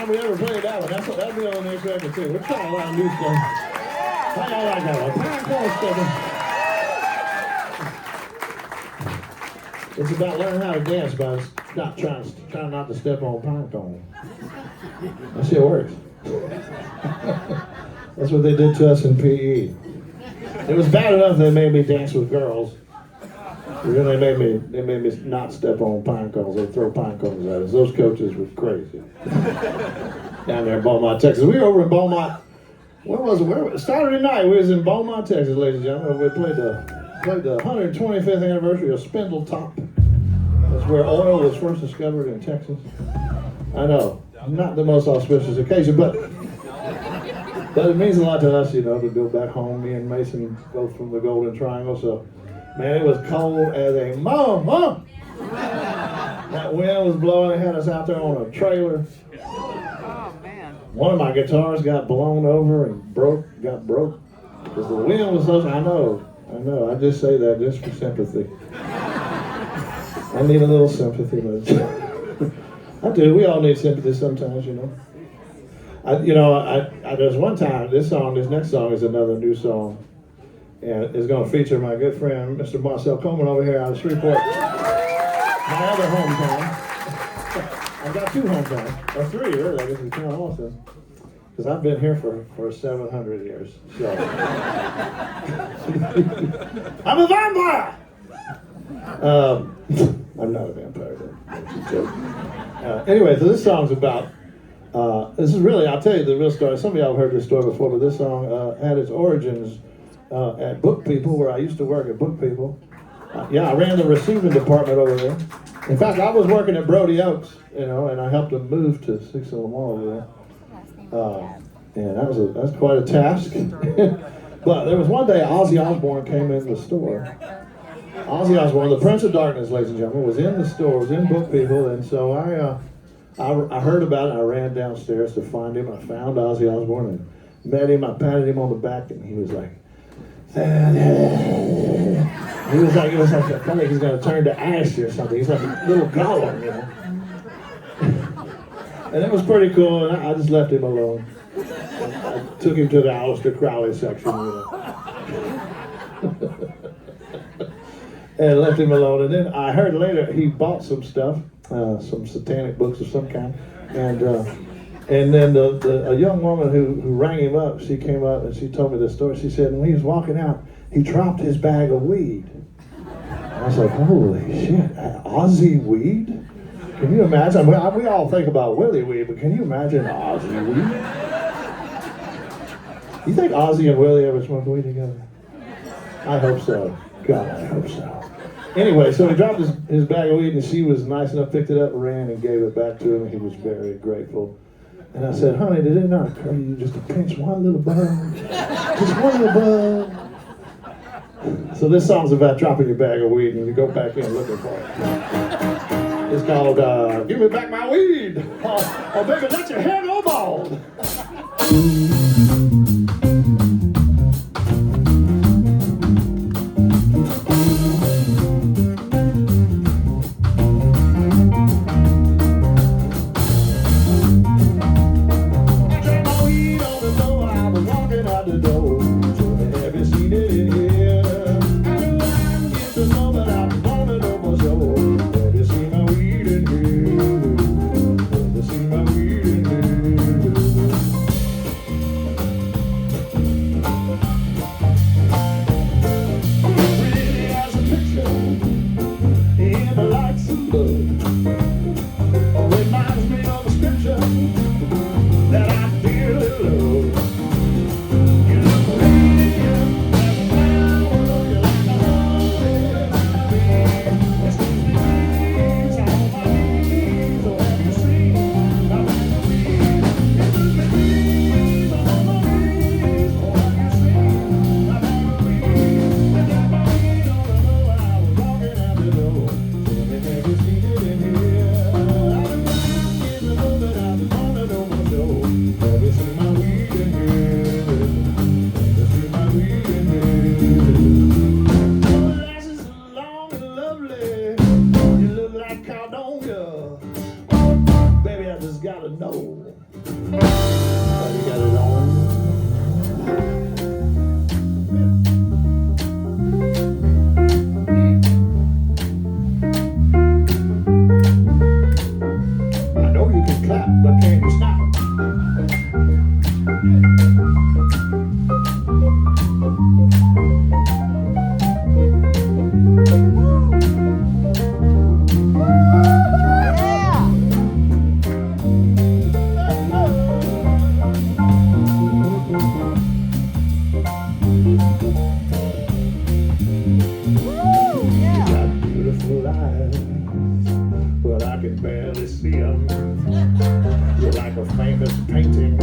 time we ever played that one. That'll be on the next record too. We're trying a lot of new stuff. How y'all like that one? Pinecone stuff. It's about learning how to dance, but it's not trying not to step on pinecone. That shit works. That's what they did to us in PE. It was bad enough they made me dance with girls. Then they made me not step on pine cones. They throw pine cones at us. Those coaches were crazy. Down there in Beaumont, Texas. We were over in Beaumont. Where was it? Saturday night we was in Beaumont, Texas, ladies and gentlemen. We played the 125th anniversary of Spindletop. That's where oil was first discovered in Texas. I know, not the most auspicious occasion, but it means a lot to us, to go back home. Me and Mason both from the Golden Triangle, so man, it was cold as a mom. That wind was blowing. They had us out there on a trailer. Oh man! One of my guitars got blown over and got broke because the wind was so. I know. I just say that just for sympathy. I need a little sympathy, but I do. We all need sympathy sometimes, There's one time, this next song is another new song, and it's going to feature my good friend, Mr. Marcel Coleman over here out of Shreveport, my other hometown. I've got two hometowns, or three, really, I guess we count Austin, because I've been here for 700 years, so. I'm a vampire! I'm not a vampire, that's a joke. Anyway, so this song's about, this is really, I'll tell you the real story. Some of y'all have heard this story before, but this song had its origins at Book People, where I used to work at Book People. I ran the receiving department over there. In fact, I was working at Brody Oaks, and I helped them move to 6 of Lamar over there. And that was quite a task. But there was one day Ozzy Osbourne came in the store. Ozzy Osbourne, the Prince of Darkness, ladies and gentlemen, was in the store, was in Book People, and so I heard about it. I ran downstairs to find him. I found Ozzy Osbourne and met him. I patted him on the back, and he was like, it was like I felt like he's going to turn to ash or something. He's like a little golem, And it was pretty cool, and I just left him alone. I took him to the Aleister Crowley section, and left him alone. And then I heard later he bought some stuff, some satanic books of some kind, and then a young woman who rang him up, she came up and she told me this story. She said when he was walking out, he dropped his bag of weed. I was like, holy shit, Ozzy weed? Can you imagine? We all think about Willie weed, but can you imagine Ozzy weed? You think Ozzy and Willie ever smoked weed together? I hope so. God, I hope so. Anyway, so he dropped his bag of weed, and she was nice enough, picked it up, ran, and gave it back to him, and he was very grateful. And I said, honey, did it not occur to you just to pinch one little bug? Just one little bug? So this song's about dropping your bag of weed, and you go back in looking for it. It's called, Give Me Back My Weed, or Baby, Let Your Hair Go Bald. You got it on. I know you can clap, but can you stop? You got beautiful eyes, but I can barely see them. You're like a famous painting